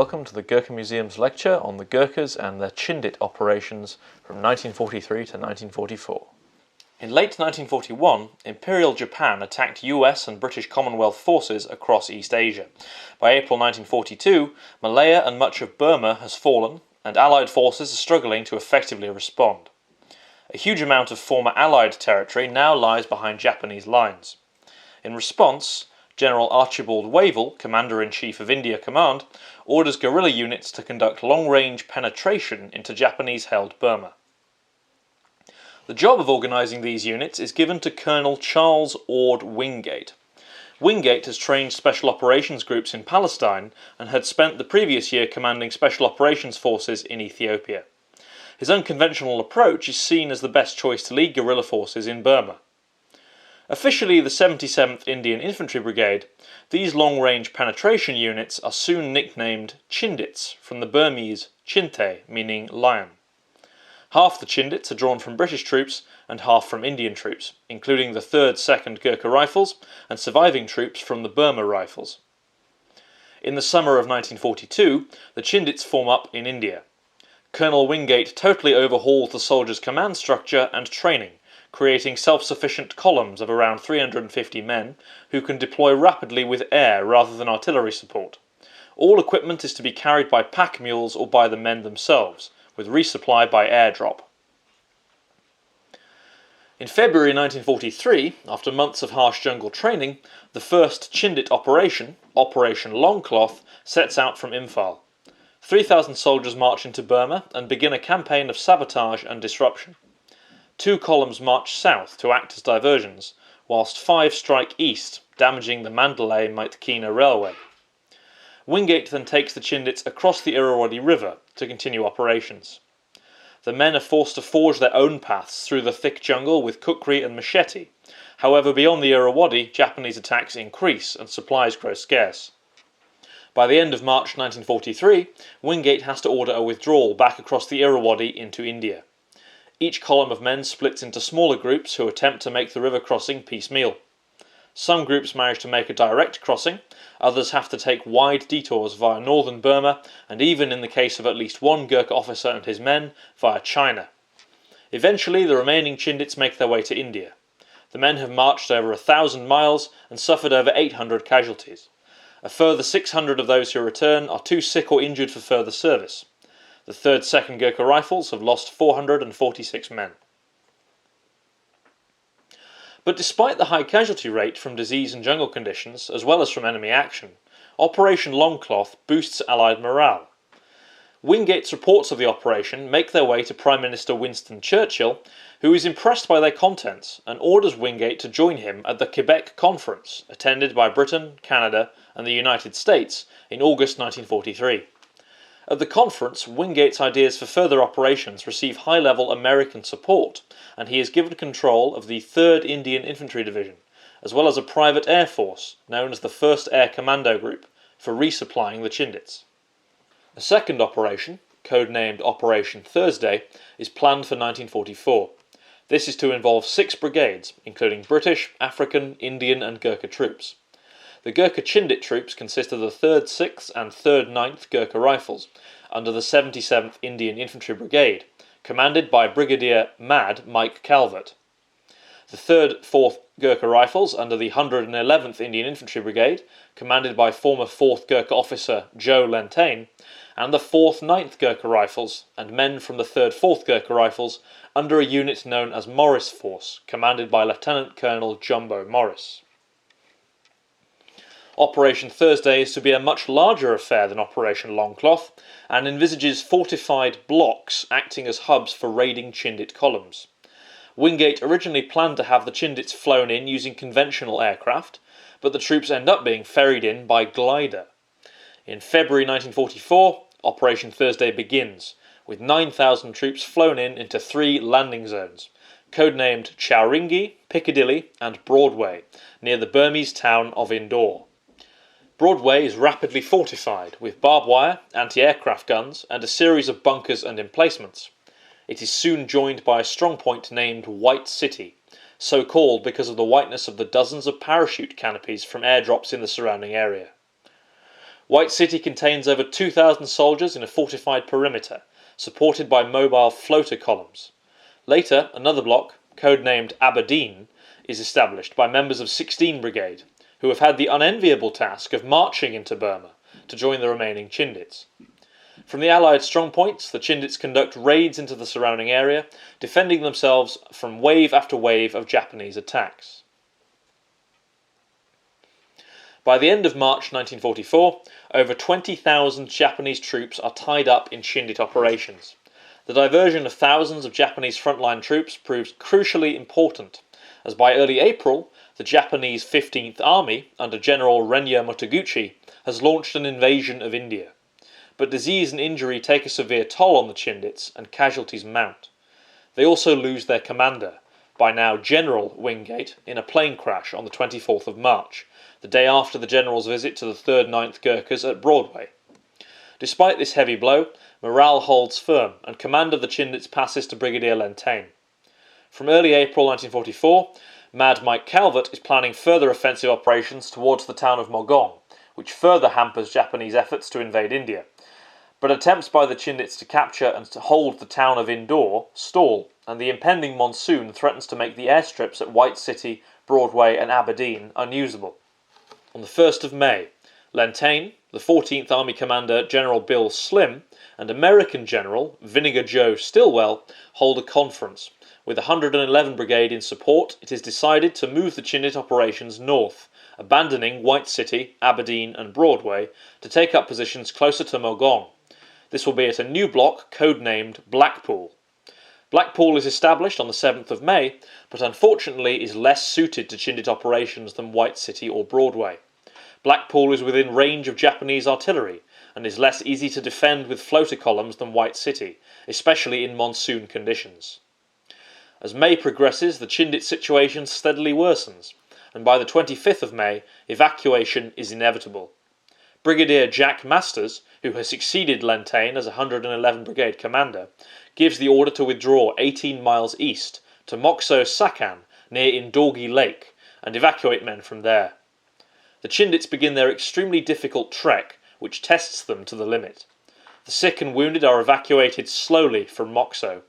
welcome to the Gurkha Museum's lecture on the Gurkhas and their Chindit operations from 1943 to 1944. In late 1941, Imperial Japan attacked US and British Commonwealth forces across East Asia. By April 1942, Malaya and much of Burma has fallen, and Allied forces are struggling to effectively respond. A huge amount of former Allied territory now lies behind Japanese lines. In response, General Archibald Wavell, Commander-in-Chief of India Command, orders guerrilla units to conduct long-range penetration into Japanese-held Burma. The job of organising these units is given to Colonel Charles Ord Wingate. Wingate has trained special operations groups in Palestine and had spent the previous year commanding special operations forces in Ethiopia. His unconventional approach is seen as the best choice to lead guerrilla forces in Burma. Officially the 77th Indian Infantry Brigade, these long-range penetration units are soon nicknamed Chindits, from the Burmese Chinte, meaning lion. Half the Chindits are drawn from British troops and half from Indian troops, including the 3rd 2nd Gurkha Rifles and surviving troops from the Burma Rifles. In the summer of 1942, the Chindits form up in India. Colonel Wingate totally overhauls the soldiers' command structure and training, creating self-sufficient columns of around 350 men who can deploy rapidly with air rather than artillery support. All equipment is to be carried by pack mules or by the men themselves, with resupply by airdrop. In February 1943, after months of harsh jungle training, the first Chindit Operation, Operation Longcloth, sets out from Imphal. 3,000 soldiers march into Burma and begin a campaign of sabotage and disruption. 2 columns march south to act as diversions, whilst 5 strike east, damaging the Mandalay-Myitkyina railway. Wingate then takes the Chindits across the Irrawaddy River to continue operations. The men are forced to forge their own paths through the thick jungle with kukri and machete. However, beyond the Irrawaddy, Japanese attacks increase and supplies grow scarce. By the end of March 1943, Wingate has to order a withdrawal back across the Irrawaddy into India. Each column of men splits into smaller groups who attempt to make the river crossing piecemeal. Some groups manage to make a direct crossing, others have to take wide detours via northern Burma, and even in the case of at least one Gurkha officer and his men, via China. Eventually, the remaining Chindits make their way to India. The men have marched over 1,000 miles and suffered over 800 casualties. A further 600 of those who return are too sick or injured for further service. The 3rd 2nd Gurkha Rifles have lost 446 men. But despite the high casualty rate from disease and jungle conditions, as well as from enemy action, Operation Longcloth boosts Allied morale. Wingate's reports of the operation make their way to Prime Minister Winston Churchill, who is impressed by their contents and orders Wingate to join him at the Quebec Conference, attended by Britain, Canada and the United States in August 1943. At the conference, Wingate's ideas for further operations receive high-level American support, and he is given control of the 3rd Indian Infantry Division, as well as a private air force, known as the 1st Air Commando Group, for resupplying the Chindits. A second operation, codenamed Operation Thursday, is planned for 1944. This is to involve 6 brigades, including British, African, Indian and Gurkha troops. The Gurkha Chindit troops consist of the 3rd 6th and 3rd 9th Gurkha Rifles, under the 77th Indian Infantry Brigade, commanded by Brigadier Mad Mike Calvert. The 3rd 4th Gurkha Rifles, under the 111th Indian Infantry Brigade, commanded by former 4th Gurkha officer Joe Lentane, and the 4th 9th Gurkha Rifles, and men from the 3rd 4th Gurkha Rifles, under a unit known as Morris Force, commanded by Lieutenant Colonel Jumbo Morris. Operation Thursday is to be a much larger affair than Operation Longcloth, and envisages fortified blocks acting as hubs for raiding Chindit columns. Wingate originally planned to have the Chindits flown in using conventional aircraft, but the troops end up being ferried in by glider. In February 1944, Operation Thursday begins, with 9,000 troops flown in into 3 landing zones, codenamed Chowringhee, Piccadilly and Broadway, near the Burmese town of Indore. Broadway is rapidly fortified, with barbed wire, anti-aircraft guns, and a series of bunkers and emplacements. It is soon joined by a strongpoint named White City, so called because of the whiteness of the dozens of parachute canopies from airdrops in the surrounding area. White City contains over 2,000 soldiers in a fortified perimeter, supported by mobile floater columns. Later, another block, codenamed Aberdeen, is established by members of 16 Brigade, who have had the unenviable task of marching into Burma to join the remaining Chindits. From the Allied strongpoints, the Chindits conduct raids into the surrounding area, defending themselves from wave after wave of Japanese attacks. By the end of March 1944, over 20,000 Japanese troops are tied up in Chindit operations. The diversion of thousands of Japanese frontline troops proves crucially important, as by early April, the Japanese 15th Army, under General Renya Motoguchi, has launched an invasion of India. But disease and injury take a severe toll on the Chindits, and casualties mount. They also lose their commander, by now General Wingate, in a plane crash on the 24th of March, the day after the General's visit to the 3rd 9th Gurkhas at Broadway. Despite this heavy blow, morale holds firm, and command of the Chindits passes to Brigadier Lentaigne. From early April 1944, Mad Mike Calvert is planning further offensive operations towards the town of Mogaung, which further hampers Japanese efforts to invade India. But attempts by the Chindits to capture and to hold the town of Indore stall, and the impending monsoon threatens to make the airstrips at White City, Broadway and Aberdeen unusable. On the 1st of May, Lentaigne, the 14th Army Commander General Bill Slim, and American General Vinegar Joe Stilwell hold a conference. With the 111 Brigade in support, it is decided to move the Chindit operations north, abandoning White City, Aberdeen and Broadway, to take up positions closer to Mogaung. This will be at a new block codenamed Blackpool. Blackpool is established on the 7th of May, but unfortunately is less suited to Chindit operations than White City or Broadway. Blackpool is within range of Japanese artillery, and is less easy to defend with floater columns than White City, especially in monsoon conditions. As May progresses, the Chindit situation steadily worsens, and by the 25th of May, evacuation is inevitable. Brigadier Jack Masters, who has succeeded Lentaigne as 111 Brigade commander, gives the order to withdraw 18 miles east to Mokso Sakan near Indorgi Lake and evacuate men from there. The Chindits begin their extremely difficult trek, which tests them to the limit. The sick and wounded are evacuated slowly from Mokso.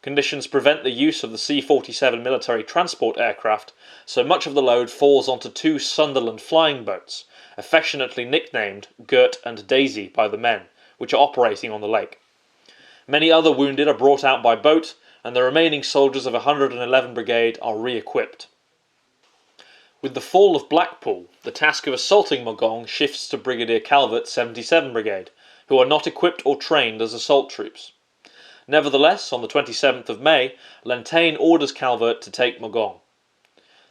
Conditions prevent the use of the C-47 military transport aircraft, so much of the load falls onto 2 Sunderland flying boats, affectionately nicknamed Gert and Daisy by the men, which are operating on the lake. Many other wounded are brought out by boat, and the remaining soldiers of 111 Brigade are re-equipped. With the fall of Blackpool, the task of assaulting Mogaung shifts to Brigadier Calvert's 77 Brigade, who are not equipped or trained as assault troops. Nevertheless, on the 27th of May, Lentaigne orders Calvert to take Mogaung.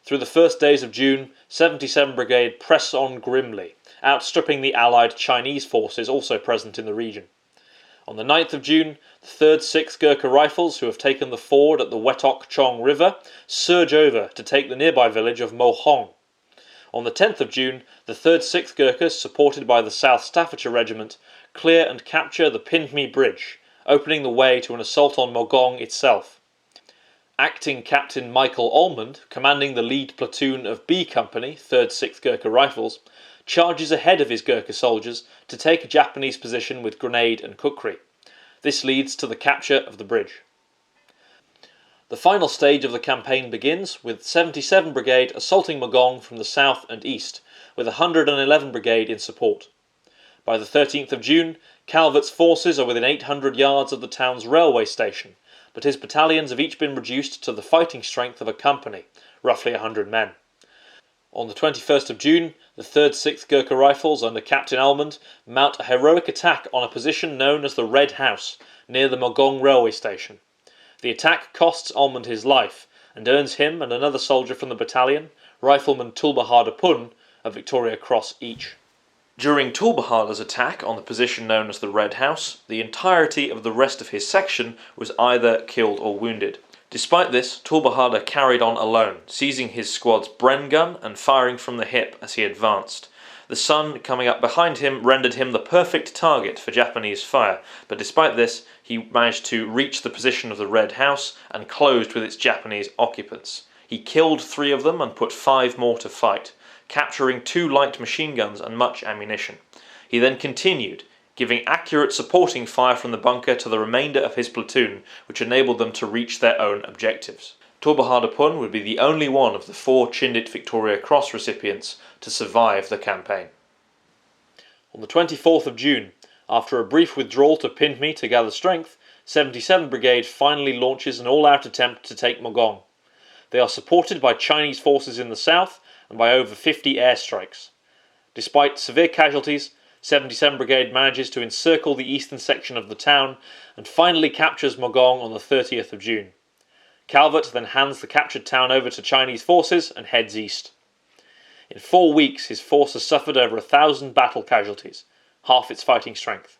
Through the first days of June, 77 Brigade press on grimly, outstripping the Allied Chinese forces also present in the region. On the 9th of June, the 3rd 6th Gurkha Rifles, who have taken the ford at the Wetok Chong River, surge over to take the nearby village of Mogaung. On the 10th of June, the 3rd 6th Gurkhas, supported by the South Staffordshire Regiment, clear and capture the Pindmi Bridge, opening the way to an assault on Mogaung itself. Acting Captain Michael Almond, commanding the lead platoon of B Company, 3rd 6th Gurkha Rifles, charges ahead of his Gurkha soldiers to take a Japanese position with grenade and kukri. This leads to the capture of the bridge. The final stage of the campaign begins with 77 Brigade assaulting Mogaung from the south and east, with 111 Brigade in support. By the 13th of June, Calvert's forces are within 800 yards of the town's railway station, but his battalions have each been reduced to the fighting strength of a company, roughly 100 men. On the 21st of June, the 3rd 6th Gurkha Rifles under Captain Almond mount a heroic attack on a position known as the Red House, near the Mogaung railway station. The attack costs Almond his life, and earns him and another soldier from the battalion, Rifleman Tulbaharda Pun, a Victoria Cross each. During Tulbaharda's attack on the position known as the Red House, the entirety of the rest of his section was either killed or wounded. Despite this, Tulbaharda carried on alone, seizing his squad's Bren gun and firing from the hip as he advanced. The sun coming up behind him rendered him the perfect target for Japanese fire, but despite this, he managed to reach the position of the Red House and closed with its Japanese occupants. He killed 3 of them and put 5 more to fight, capturing 2 light machine guns and much ammunition. He then continued, giving accurate supporting fire from the bunker to the remainder of his platoon, which enabled them to reach their own objectives. Tur Bahadur Pun would be the only one of the 4 Chindit Victoria Cross recipients to survive the campaign. On the 24th of June, after a brief withdrawal to Pindmi to gather strength, 77 Brigade finally launches an all-out attempt to take Mogaung. They are supported by Chinese forces in the south and by over 50 airstrikes. Despite severe casualties, 77 Brigade manages to encircle the eastern section of the town and finally captures Mogaung on the 30th of June. Calvert then hands the captured town over to Chinese forces and heads east. In 4 weeks, his force has suffered over 1,000 battle casualties, half its fighting strength.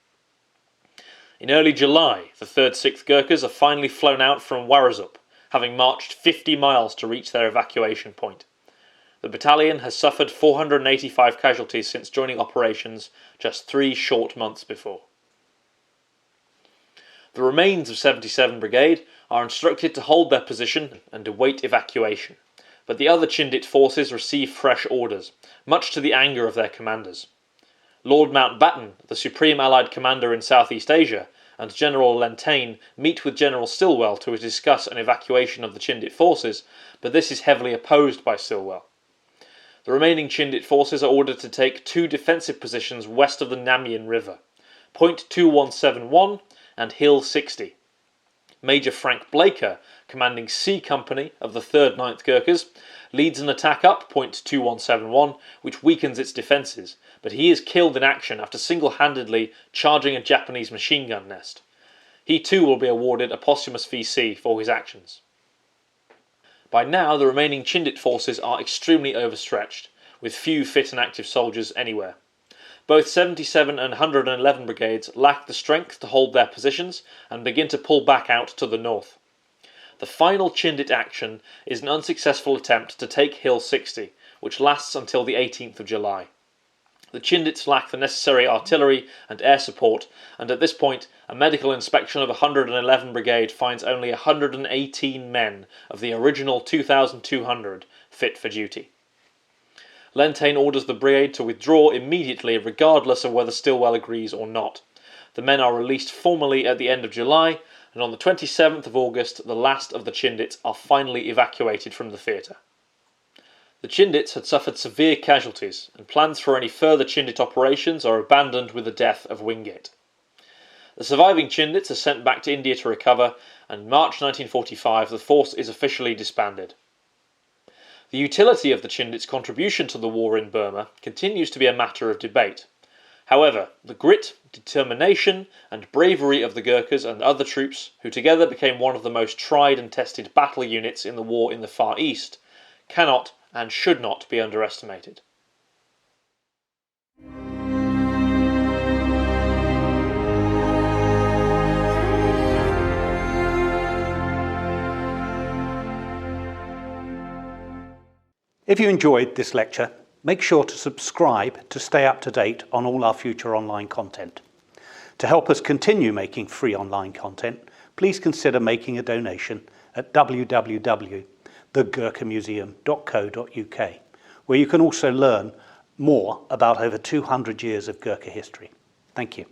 In early July, the 3rd 6th Gurkhas are finally flown out from Warazup, having marched 50 miles to reach their evacuation point. The battalion has suffered 485 casualties since joining operations just 3 short months before. The remains of 77 Brigade are instructed to hold their position and await evacuation, but the other Chindit forces receive fresh orders, much to the anger of their commanders. Lord Mountbatten, the Supreme Allied Commander in Southeast Asia, and General Lentaine meet with General Stilwell to discuss an evacuation of the Chindit forces, but this is heavily opposed by Stilwell. The remaining Chindit forces are ordered to take 2 defensive positions west of the Namian River, Point 2171 and Hill 60. Major Frank Blaker, commanding C Company of the 3rd 9th Gurkhas, leads an attack up Point 2171, which weakens its defences, but he is killed in action after single-handedly charging a Japanese machine gun nest. He too will be awarded a posthumous VC for his actions. By now, the remaining Chindit forces are extremely overstretched, with few fit and active soldiers anywhere. Both 77 and 111 Brigades lack the strength to hold their positions and begin to pull back out to the north. The final Chindit action is an unsuccessful attempt to take Hill 60, which lasts until the 18th of July. The Chindits lack the necessary artillery and air support, and at this point, a medical inspection of 111 Brigade finds only 118 men of the original 2,200 fit for duty. Lentaine orders the brigade to withdraw immediately regardless of whether Stilwell agrees or not. The men are released formally at the end of July, and on the 27th of August the last of the Chindits are finally evacuated from the theatre. The Chindits had suffered severe casualties, and plans for any further Chindit operations are abandoned with the death of Wingate. The surviving Chindits are sent back to India to recover, and in March 1945 the force is officially disbanded. The utility of the Chindits' contribution to the war in Burma continues to be a matter of debate. However, the grit, determination and bravery of the Gurkhas and other troops, who together became one of the most tried and tested battle units in the war in the Far East, cannot and should not be underestimated. If you enjoyed this lecture, make sure to subscribe to stay up to date on all our future online content. To help us continue making free online content, please consider making a donation at www.thegurkhamuseum.co.uk, where you can also learn more about over 200 years of Gurkha history. Thank you.